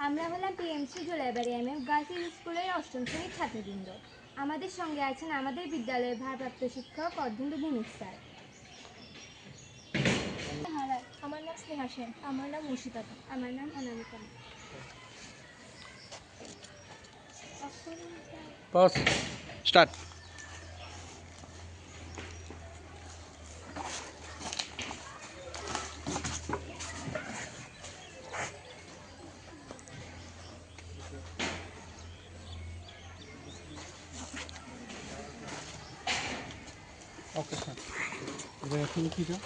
আমরা হলাম PMC Jolaibari girls স্কুলের অষ্টম শ্রেণীর ছাত্রবৃন্দ। আমাদের সঙ্গে আছেন আমাদের বিদ্যালয়ের ভারপ্রাপ্ত শিক্ষক অর্ধেন্দু ভৌমিক স্যার। আমার নাম স্নেহা সেন। আমার নাম মুর্শিদাবাদ। আমার নাম অনামিকা। Pause. Start. Okay, start. এবার এখন ফিরা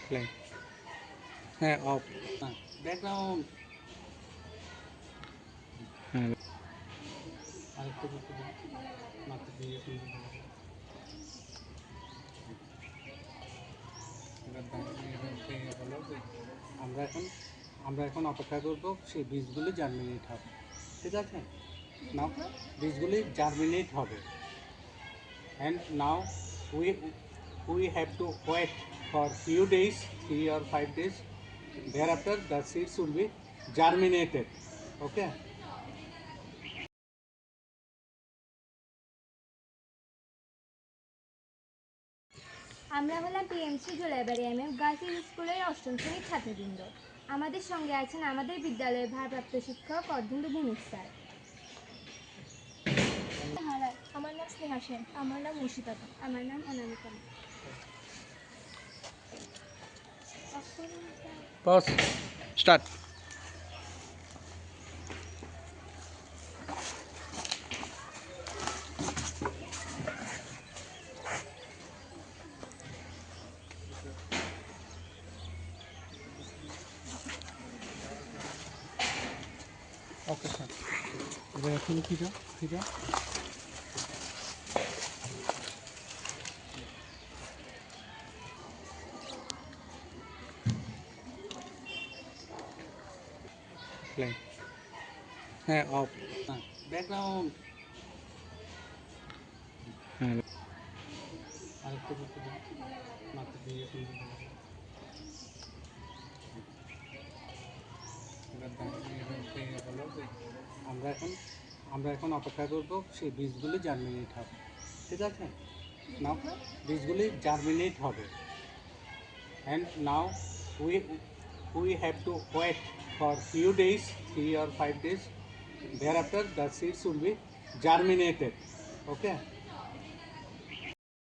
প্লে। হ্যাঁ, অফ। হ্যাঁ, ব্যাকগ্রাউন্ড। হ্যাঁ, আরেকটু করতে দাও, মাত্র 2 সেকেন্ড হয়ে গেল। এবার হলো যে আমরা এখন অপেক্ষা করব সেই বীজগুলি জার্মিনেট হবে। ঠিক আছে, নাও বীজগুলি জার্মিনেট হবে, and now we have to wait for few days, 3 or 5 days. Thereafter the seeds will be germinated. Okay. আমরা হলাম পিএমসি জোলাইবাড়ি গার্লস স্কুলের অষ্টম শ্রেণীর ছাত্রবৃন্দ। আমাদের সঙ্গে আছেন আমাদের বিদ্যালয়ের ভারপ্রাপ্ত শিক্ষক অর্ধেন্দু ভৌমিক স্যার। আমার নাম স্নেহা সেন। আমার নাম মুর্শিদাবাদ। আমার নাম অনামিকা। Pause. Start. Okay, start. এবার এখন ফিরা প্লে। হ্যাঁ, অফ। হ্যাঁ, ব্যাকগ্রাউন্ড। হ্যাঁ, আরেকটু করতে দাও, মাত্র 2 সেকেন্ড হয়ে গেল। এবার হলো যে আমরা এখন অপেক্ষা করব সেই বীজগুলি জার্মিনেট হবে। ঠিক আছে, নাও বীজগুলি জার্মিনেট হবে, and now we have to wait for few days, 3 or 5 days. Thereafter the seeds will be germinated. Okay.